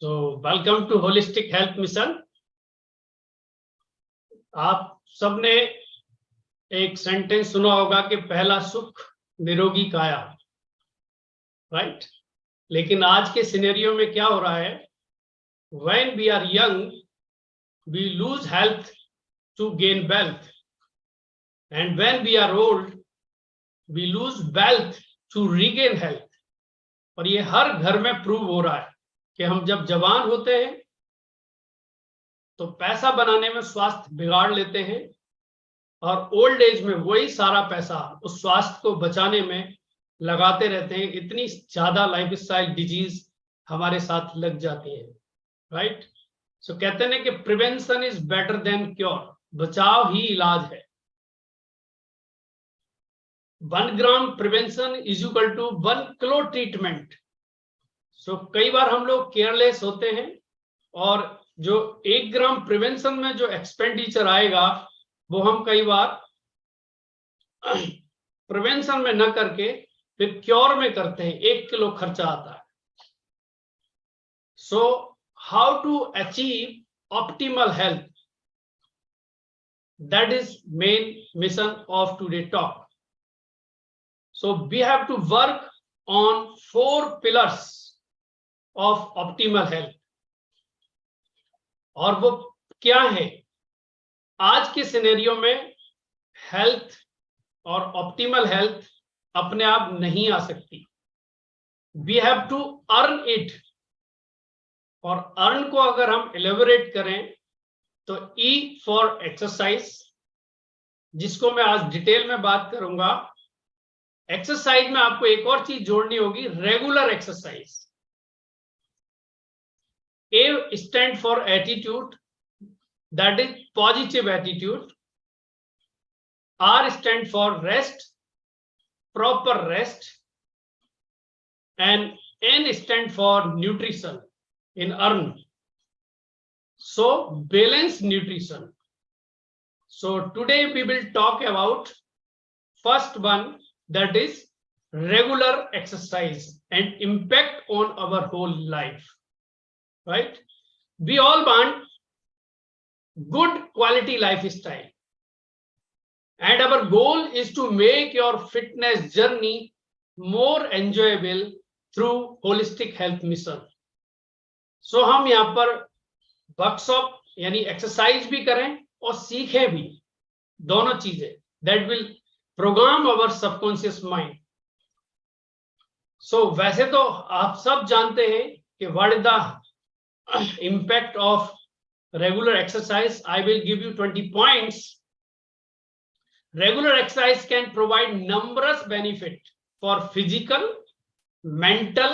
So welcome to Holistic Health Mission. आप सबने एक सेंटेंस सुना होगा कि पहला सुख निरोगी काया, राइट? लेकिन आज के सिनेरियो में क्या हो रहा है? When we are young, we lose health to gain wealth, and when we are old, we lose wealth to regain health. और ये हर घर में प्रूव हो रहा है कि हम जब जवान होते हैं तो पैसा बनाने में स्वास्थ्य बिगाड़ लेते हैं और ओल्ड एज में वही सारा पैसा उस स्वास्थ्य को बचाने में लगाते रहते हैं। इतनी ज्यादा लाइफस्टाइल डिजीज हमारे साथ लग जाती है, राइट? सो कहते हैं कि prevention is better than cure, बचाव ही इलाज है। 1 gram prevention is equal to 1 kilo treatment. So कई बार हम लोग केयरलेस होते हैं और जो 1 ग्राम प्रिवेंशन में जो एक्सपेंडिचर आएगा वो हम कई बार प्रिवेंशन में न करके फिर क्योर में करते हैं। 1 किलो खर्चा आता है। So how to achieve optimal health, that is main mission of today talk. So we have to work on 4 pillars of optimal health. और वो क्या है? आज के सिनेरियो में हेल्थ और ऑप्टिमल हेल्थ अपने आप नहीं आ सकती। We have to earn it. और अर्न को अगर हम एलेबोरेट करें तो E फॉर एक्सरसाइज, जिसको मैं आज डिटेल में बात करूंगा। एक्सरसाइज में आपको एक और चीज जोड़नी होगी, regular exercise. A stand for attitude, that is positive attitude. R stand for rest, proper rest. And N stand for nutrition in earn. So balance nutrition. So today we will talk about first one, that is regular exercise and impact on our whole life, right? We all want good quality lifestyle, and our goal is to make your fitness journey more enjoyable through holistic health mission. So हम यहाँ पर workshop यानी exercise भी करें और सीखें भी, दोनों चीजें। that will program our subconscious mind. So वैसे तो आप सब जानते हैं कि what is the impact of regular exercise. I will give you 20 points. Regular exercise can provide numbers benefit for physical, mental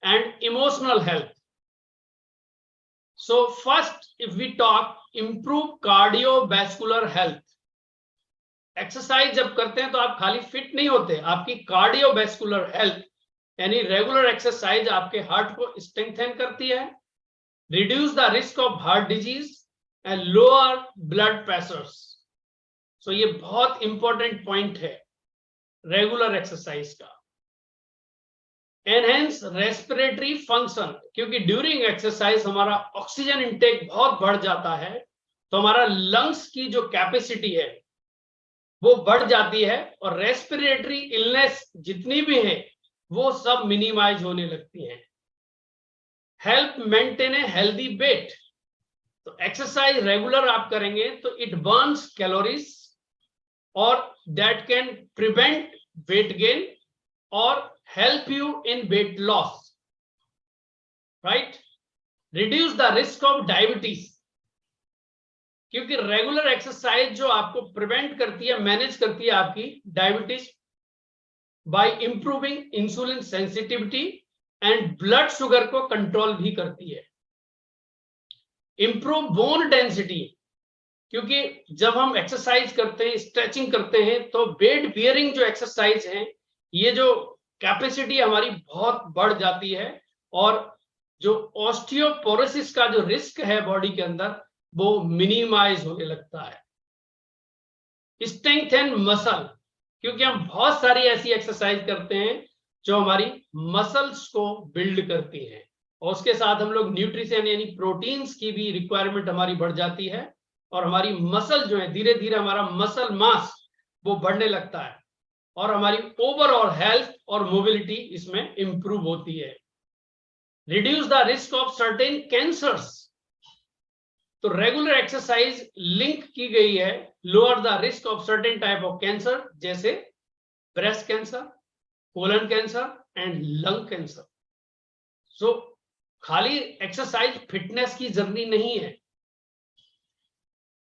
and emotional health. So first, if we talk improve cardiovascular health. Exercise जब करते हैं तो आप खाली fit नहीं होते, आपकी cardiovascular health यानी रेगुलर एक्सरसाइज आपके हार्ट को स्ट्रेंथन करती है, reduce the risk of heart disease and lower blood pressures. So ये बहुत इंपॉर्टेंट पॉइंट है रेगुलर एक्सरसाइज का। एनहेंस रेस्पिरेटरी फंक्शन, क्योंकि ड्यूरिंग एक्सरसाइज हमारा ऑक्सीजन इंटेक बहुत बढ़ जाता है, तो हमारा लंग्स की जो कैपेसिटी है वो बढ़ जाती है और रेस्पिरेटरी इलनेस जितनी भी है वो सब मिनिमाइज होने लगती हैं। Help maintain a healthy weight. तो एक्सरसाइज रेगुलर आप करेंगे तो इट बर्न्स कैलोरीज और that can prevent weight gain और help you in weight loss, right? Reduce the risk of diabetes, क्योंकि रेगुलर एक्सरसाइज जो आपको प्रिवेंट करती है, मैनेज करती है आपकी diabetes by improving insulin sensitivity and blood sugar को कंट्रोल भी करती है। इंप्रूव बोन डेंसिटी, क्योंकि जब हम एक्सरसाइज करते हैं, स्ट्रेचिंग करते हैं, तो वेट बियरिंग जो एक्सरसाइज है, ये जो कैपेसिटी हमारी बहुत बढ़ जाती है और जो ऑस्टियोपोरोसिस का जो रिस्क है बॉडी के अंदर वो मिनिमाइज होने लगता है। स्ट्रेंथन मसल, क्योंकि हम बहुत सारी ऐसी एक्सरसाइज करते हैं जो हमारी मसल्स को बिल्ड करती हैं। और उसके साथ हम लोग न्यूट्रिशन यानी प्रोटीन्स की भी रिक्वायरमेंट हमारी बढ़ जाती है और हमारी मसल जो है धीरे धीरे हमारा मसल मास वो बढ़ने लगता है और हमारी ओवरऑल हेल्थ और मोबिलिटी इसमें इंप्रूव होती है। Reduce the risk of certain cancers, तो रेगुलर एक्सरसाइज लिंक की गई है lower the risk of certain type of cancer जैसे breast cancer, colon cancer and lung cancer. So खाली एक्सरसाइज फिटनेस की जर्नी नहीं है।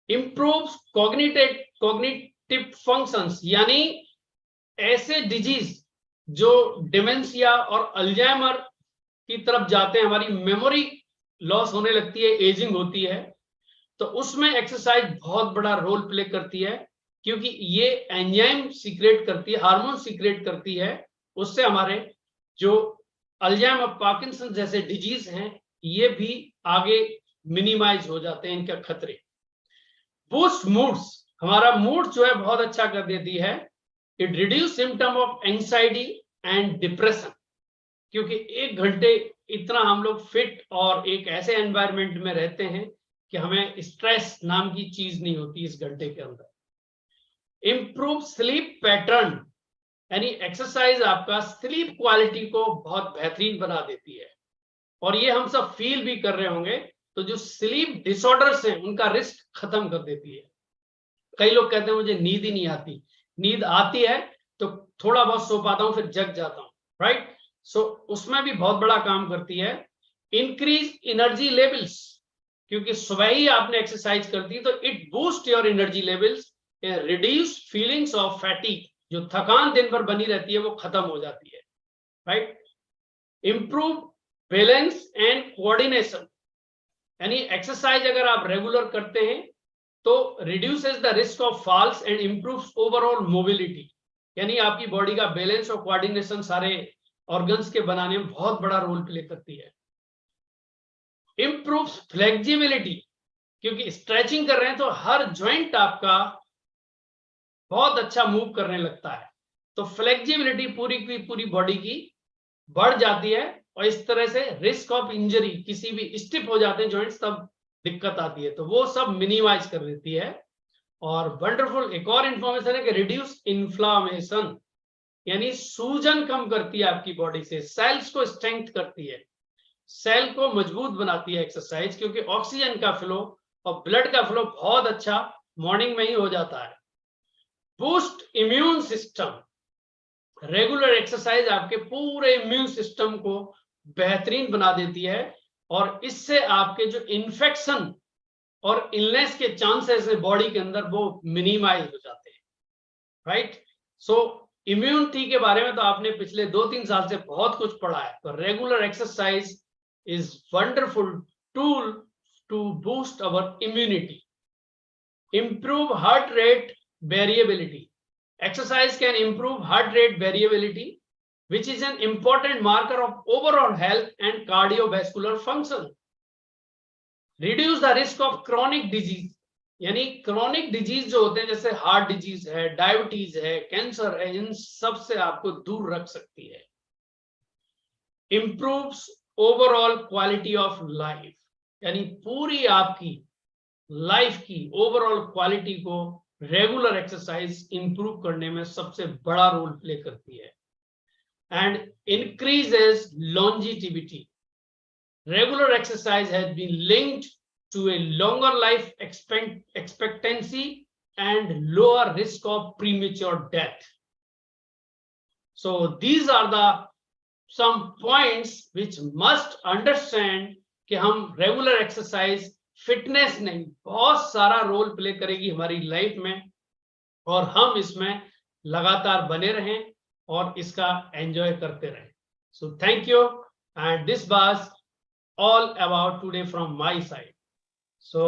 इंप्रूव्स कॉग्निटिव फंक्शंस, यानी ऐसे डिजीज जो डिमेंशिया और अल्जाइमर की तरफ जाते हैं, हमारी मेमोरी लॉस होने लगती है, एजिंग होती है, तो उसमें एक्सरसाइज बहुत बड़ा रोल प्ले करती है क्योंकि ये एंजाइम सीक्रेट करती है, हार्मोन सीक्रेट करती है, उससे हमारे जो अल्जाइमर पार्किंसन जैसे डिजीज हैं ये भी आगे मिनिमाइज हो जाते हैं, इनका खतरे। बूस्ट मूड्स, हमारा मूड जो है बहुत अच्छा कर देती है। It reduce symptom of anxiety and depression, क्योंकि 1 घंटे इतना हम लोग फिट और एक ऐसे एनवायरनमेंट में रहते हैं कि हमें स्ट्रेस नाम की चीज नहीं होती इस घंटे के अंदर। इंप्रूव स्लीप पैटर्न, यानी एक्सरसाइज आपका स्लीप क्वालिटी को बहुत बेहतरीन बना देती है और ये हम सब फील भी कर रहे होंगे। तो जो स्लीप डिसऑर्डर्स हैं उनका रिस्क खत्म कर देती है। कई लोग कहते हैं मुझे नींद ही नहीं आती, नींद आती है तो थोड़ा बहुत सो पाता हूं फिर जग जाता हूं, राइट। सो उसमें भी बहुत बड़ा काम करती है। इंक्रीज एनर्जी लेवल्स, क्योंकि सुबह ही आपने एक्सरसाइज कर दी तो it boost your energy levels, reduce feelings of fatigue, जो थकान दिन भर बनी रहती है वो खत्म हो जाती है, right. Improve balance and coordination, यानी एक्सरसाइज अगर आप रेगुलर करते हैं तो reduces the risk of falls and improves overall mobility, यानी आपकी बॉडी का बैलेंस और कोऑर्डिनेशन सारे ऑर्गन्स के बनाने में बहुत बड़ा रोल प्ले करती है। इंप्रूव्स फ्लेक्सिबिलिटी, क्योंकि स्ट्रेचिंग कर रहे हैं तो हर ज्वाइंट आपका बहुत अच्छा मूव करने लगता है, तो फ्लेक्सिबिलिटी पूरी की पूरी बॉडी की बढ़ जाती है और इस तरह से रिस्क ऑफ इंजरी, किसी भी स्टिफ हो जाते हैं जॉइंट्स तब दिक्कत आती है, तो वो सब मिनिमाइज कर देती है। और वंडरफुल एक और इंफॉर्मेशन है कि रिड्यूस इन्फ्लामेशन, यानी सूजन कम करती है आपकी बॉडी से, सेल्स को स्ट्रेंथ करती है, सेल को मजबूत बनाती है एक्सरसाइज, क्योंकि ऑक्सीजन का फ्लो और ब्लड का फ्लो बहुत अच्छा मॉर्निंग में ही हो जाता है। Boost immune system, regular exercise आपके पूरे इम्यून सिस्टम को बेहतरीन बना देती है और इससे आपके जो इन्फेक्शन और इलनेस के चांसेस है बॉडी के अंदर वो मिनिमाइज हो जाते हैं, राइट। सो इम्यूनिटी के बारे में तो आपने पिछले 2-3 साल से बहुत कुछ पढ़ा है, तो regular exercise is wonderful tool to boost our immunity. Improve heart rate variability, exercise can improve heart rate variability, which is an important marker of overall health and cardiovascular function. Reduce the risk of chronic disease, यानी chronic disease जो होते हैं जैसे heart disease है, diabetes है, cancer है, इन सब से आपको दूर रख सकती है। Improves overall quality of life, यानी पूरी आपकी लाइफ की ओवरऑल क्वालिटी को रेगुलर एक्सरसाइज इंप्रूव करने में सबसे बड़ा रोल प्ले करती है। And increases longevity, regular exercise has been linked to a longer life expectancy and lower risk of premature death. So these are the some points which must understand कि हम regular exercise fitness नहीं बहुत सारा role play करेगी हमारी life में और हम इसमें लगातार बने रहें और इसका एंजॉय करते रहें। So thank you and this was all about today from my side. So